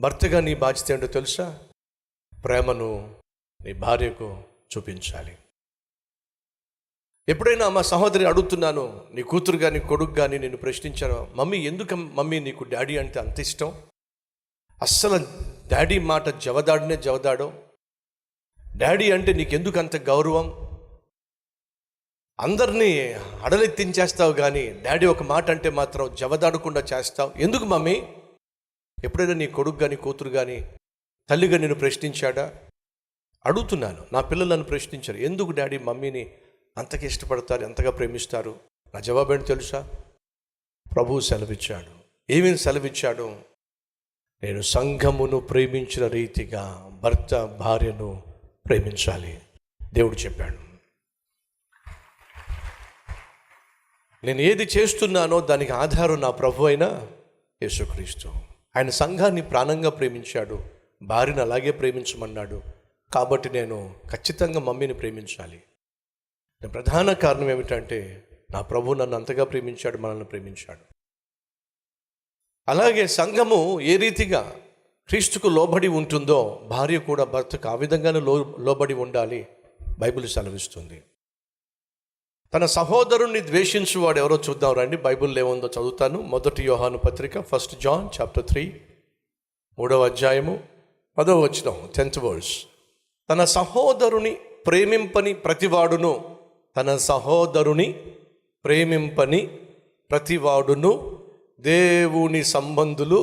భర్తగా నీ బాధ్యత ఏంటో తెలుసా? ప్రేమను నీ భార్యకు చూపించాలి. ఎప్పుడైనా మా సహోదరి అడుగుతున్నాను, నీ కూతురు కానీ కొడుకు కానీ నిన్ను ప్రశ్నించాను, మమ్మీ ఎందుకు మమ్మీ నీకు డాడీ అంటే అంత ఇష్టం? అస్సలు డాడీ మాట జవదాడో, డాడీ అంటే నీకెందుకు అంత గౌరవం? అందరినీ అడలెత్తించేస్తావు కానీ డాడీ ఒక మాట అంటే మాత్రం జవదాడకుండా చేస్తావు, ఎందుకు మమ్మీ? ఎప్పుడైనా నీ కొడుకు కానీ కూతురు కానీ తల్లిగా నిన్ను ప్రశ్నించాడా? అడుగుతున్నాను. నా పిల్లలు నన్ను ప్రశ్నించారు, ఎందుకు డాడీ మమ్మీని అంతగా ఇష్టపడతారు, ఎంతగా ప్రేమిస్తారు? నా జవాబు ఏంటి తెలుసా? ప్రభువు సెలవిచ్చాడు. ఏమేమి సెలవిచ్చాడు? నేను సంఘమును ప్రేమించిన రీతిగా భర్త భార్యను ప్రేమించాలి దేవుడు చెప్పాడు. నేను ఏది చేస్తున్నానో దానికి ఆధారం నా ప్రభు అయిన యేసుక్రీస్తు. ఆయన సంఘాన్ని ప్రాణంగా ప్రేమించాడు, భార్యను అలాగే ప్రేమించమన్నాడు. కాబట్టి నేను ఖచ్చితంగా మమ్మీని ప్రేమించాలి. ప్రధాన కారణం ఏమిటంటే నా ప్రభు నన్ను అంతగా ప్రేమించాడు, మనల్ని ప్రేమించాడు. అలాగే సంఘము ఏ రీతిగా క్రీస్తుకు లోబడి ఉంటుందో భార్య కూడా భర్తకు ఆ విధంగానే లోబడి ఉండాలి బైబిల్ సెలవిస్తుంది. తన సహోదరుణ్ణి ద్వేషించువాడు ఎవరో చూద్దాం రండి. బైబిల్లో ఏముందో చదువుతాను. 1 యోహాను పత్రిక 1 జాన్ చాప్టర్ 3 3వ అధ్యాయము 10వ వచనం 10th verse. తన సహోదరుని ప్రేమింపని ప్రతివాడును, తన సహోదరుని ప్రేమింపని ప్రతివాడును దేవుని సంబంధులు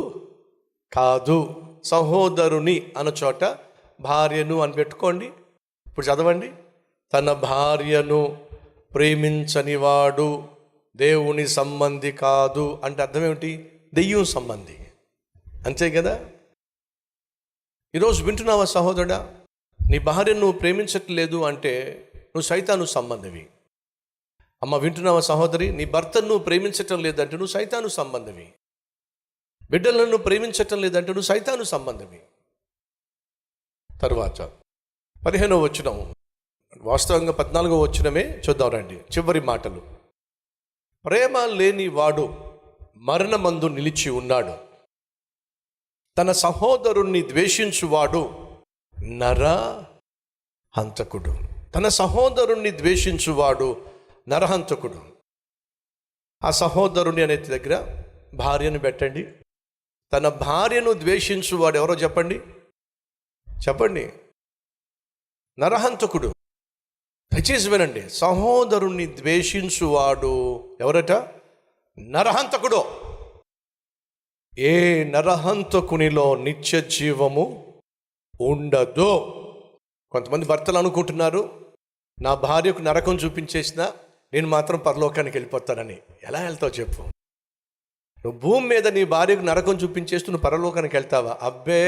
కాదు. సహోదరుని అన్న చోట భార్యను అని పెట్టుకోండి. ఇప్పుడు చదవండి. తన భార్యను ప్రేమించని వాడు దేవుని సంబంధి కాదు అంటే అర్థం ఏమిటి? దెయ్యం సంబంధి, అంతే కదా. ఈరోజు వింటున్నావా సహోదరుడా? నీ భార్యను నువ్వు ప్రేమించట్లేదు అంటే నువ్వు సైతాను సంబంధివి. అమ్మ వింటున్నావా సహోదరి? నీ భర్తను నువ్వు ప్రేమించటం లేదంటే నువ్వు సైతాను సంబంధివి. బిడ్డలను నువ్వు ప్రేమించటం లేదంటే నువ్వు సైతాను సంబంధివి. తరువాత 15వ వచనం, వాస్తవంగా 14వ వచనమే చూద్దాం రండి. చివరి మాటలు. ప్రేమ లేని వాడు మరణమందు నిలిచి ఉన్నాడు, తన సహోదరుణ్ణి ద్వేషించువాడు నరహంతకుడు. తన సహోదరుణ్ణి ద్వేషించువాడు నరహంతకుడు. ఆ సహోదరుని అనే దగ్గర భార్యను పెట్టండి. తన భార్యను ద్వేషించువాడు ఎవరో చెప్పండి, చెప్పండి. నరహంతకుడు. దయచేసి వినండి. సహోదరుణ్ణి ద్వేషించువాడు ఎవరట? నరహంతకుడు. ఏ నరహంతకునిలో నిత్య జీవము ఉండదు. కొంతమంది భర్తలు అనుకుంటున్నారు, నా భార్యకు నరకం చూపించేసినా నేను మాత్రం పరలోకానికి వెళ్ళిపోతానని. ఎలా వెళ్తావు చెప్పు? నువ్వు భూమి మీద నీ భార్యకు నరకం చూపించేస్తూ నువ్వు పరలోకానికి వెళ్తావా? అబ్బే,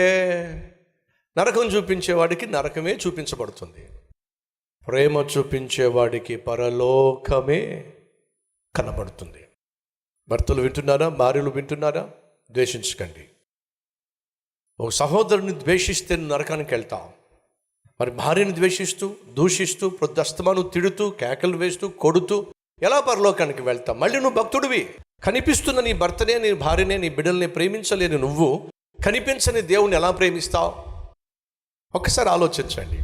నరకం చూపించేవాడికి నరకమే చూపించబడుతుంది. ప్రేమ చూపించేవాడికి పరలోకమే కనబడుతుంది. భర్తలు వింటున్నారా? భార్యలు వింటున్నారా? ద్వేషించకండి. ఒక సహోదరుని ద్వేషిస్తే నరకానికి వెళ్తావు. మరి భార్యను ద్వేషిస్తూ దూషిస్తూ ప్రొద్దస్తమాను తిడుతూ కేకలు వేస్తూ కొడుతూ ఎలా పరలోకానికి వెళ్తావు? మళ్ళీ నువ్వు భక్తుడివి. కనిపిస్తున్న నీ భర్తనే, నీ భార్యనే, నీ బిడ్డల్ని ప్రేమించలేని నువ్వు కనిపించని దేవుణ్ణి ఎలా ప్రేమిస్తావు? ఒక్కసారి ఆలోచించండి.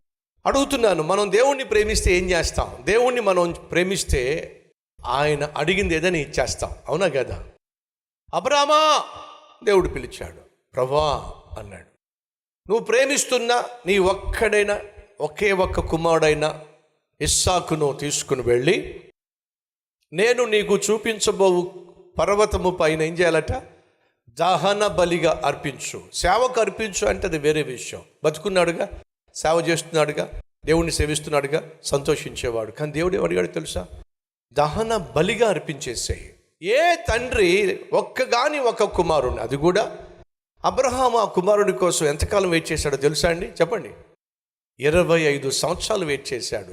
అడుగుతున్నాను, మనం దేవుణ్ణి ప్రేమిస్తే ఏం చేస్తాం? దేవుణ్ణి మనం ప్రేమిస్తే ఆయన అడిగింది ఏదైనా ఇచ్చేస్తాం, అవునా కదా? అబ్రామా దేవుడు పిలిచాడు, ప్రభువా అన్నాడు. నువ్వు ప్రేమిస్తున్నా నీ ఒక్కడైనా ఒకే ఒక్క కుమారుడైన ఇస్సాకును తీసుకుని వెళ్ళి నేను నీకు చూపించబోవు పర్వతము పైన ఏం చేయాలట? దహన బలిగా అర్పించు. సేవకు అర్పించు అంటే అది వేరే విషయం. బతుకున్నాడుగా, సేవ చేస్తున్నాడుగా, దేవుణ్ణి సేవిస్తున్నాడుగా, సంతోషించేవాడు. కానీ దేవుడు ఏమడిగాడు తెలుసా? దహన బలిగా అర్పించేసేయి. ఏ తండ్రి ఒక్క కుమారుని, అది కూడా అబ్రహాము ఆ కుమారుడి కోసం ఎంతకాలం వెయిట్ చేశాడో తెలుసా అండి? చెప్పండి. 25 సంవత్సరాలు వెయిట్ చేశాడు.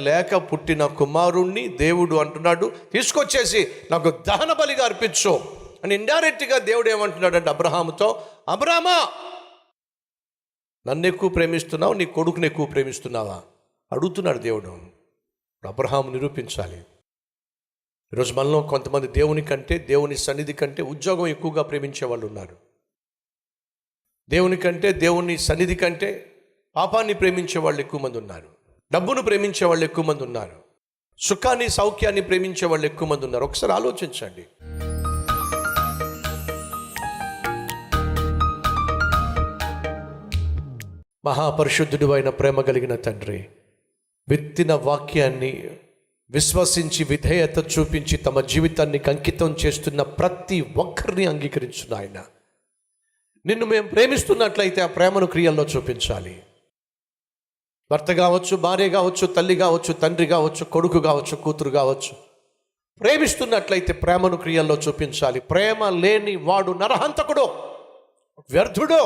లేక పుట్టిన కుమారుణ్ణి దేవుడు అంటున్నాడు, తీసుకొచ్చేసి నాకు దహన బలిగా అర్పించు అని. ఇండైరెక్ట్గా దేవుడు ఏమంటున్నాడు అంటే అబ్రహాముతో, అబ్రహామా నన్ను ఎక్కువ ప్రేమిస్తున్నావు, నీ కొడుకుని ఎక్కువ ప్రేమిస్తున్నావా అడుగుతున్నాడు దేవుడు. అబ్రహాము నిరూపించాలి. ఈరోజు మనలో కొంతమంది దేవుని కంటే, దేవుని సన్నిధి కంటే ఉద్యోగం ఎక్కువగా ప్రేమించే వాళ్ళు ఉన్నారు. దేవుని కంటే, దేవుని సన్నిధి కంటే పాపాన్ని ప్రేమించే వాళ్ళు ఎక్కువ మంది ఉన్నారు. డబ్బును ప్రేమించే వాళ్ళు ఎక్కువ మంది ఉన్నారు. సుఖాన్ని, సౌఖ్యాన్ని ప్రేమించే వాళ్ళు ఎక్కువ మంది ఉన్నారు. ఒకసారి ఆలోచించండి. మహాపరిశుద్ధుడు అయిన ప్రేమ కలిగిన తండ్రి, విత్తిన వాక్యాన్ని విశ్వసించి విధేయత చూపించి తమ జీవితాన్ని అంకితం చేస్తున్న ప్రతి ఒక్కరిని అంగీకరించున్న ఆయన, నిన్ను మేము ప్రేమిస్తున్నట్లయితే ఆ ప్రేమను క్రియల్లో చూపించాలి. భర్త కావచ్చు, భార్య కావచ్చు, తల్లి కావచ్చు, తండ్రి కావచ్చు, కొడుకు కావచ్చు, కూతురు కావచ్చు, ప్రేమిస్తున్నట్లయితే ప్రేమను క్రియల్లో చూపించాలి. ప్రేమ లేని వాడు నరహంతకుడో, వ్యర్థుడో,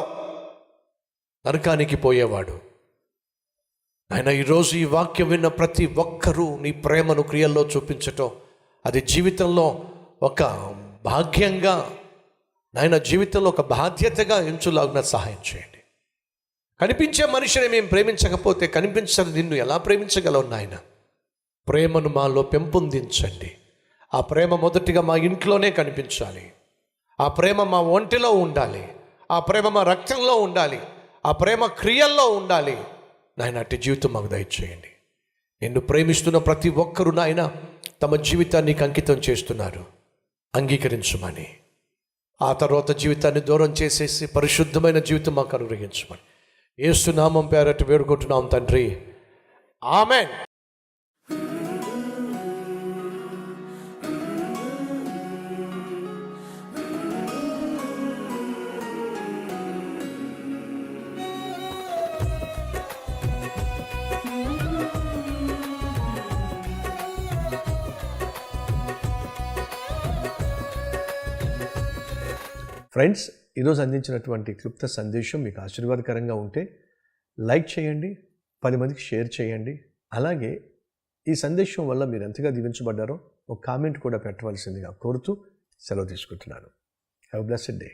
నరకానికి పోయేవాడు. ఆయన ఈరోజు ఈ వాక్యం విన్న ప్రతి ఒక్కరూ నీ ప్రేమను క్రియల్లో చూపించటం, అది జీవితంలో ఒక భాగ్యంగా, నాయన జీవితంలో ఒక బాధ్యతగా ఎంచులాగున సహాయం చేయండి. కనిపించే మనిషిని మేము ప్రేమించకపోతే కనిపించని నిన్ను ఎలా ప్రేమించగలవు నాయన? ప్రేమను మాలో పెంపొందించండి. ఆ ప్రేమ మొదటిగా మా ఇంట్లోనే కనిపించాలి. ఆ ప్రేమ మా ఒంటిలో ఉండాలి. ఆ ప్రేమ మా రక్తంలో ఉండాలి. ఆ ప్రేమ క్రియల్లో ఉండాలి. నాయన అట్టి జీవితం మాకు దయచేయండి. నిన్ను ప్రేమిస్తున్న ప్రతి ఒక్కరూ నాయన తమ జీవితాన్ని అంకితం చేస్తున్నారు, అంగీకరించమని. ఆ తర్వాత జీవితాన్ని దూరం చేసేసి పరిశుద్ధమైన జీవితం మాకు అనుగ్రహించమని యేసు నామం పేరట వేడుకుంటున్నాం తండ్రి, ఆమెన్. ఫ్రెండ్స్, ఈరోజు అందించినటువంటి క్లుప్త సందేశం మీకు ఆశీర్వాదకరంగా ఉంటే లైక్ చేయండి, 10 మందికి షేర్ చేయండి. అలాగే ఈ సందేశం వల్ల మీరు ఎంతగా దీవించబడ్డారో ఒక కామెంట్ కూడా పెట్టవలసిందిగా కోరుతూ సెలవు తీసుకుంటున్నాను. Have a blessed day.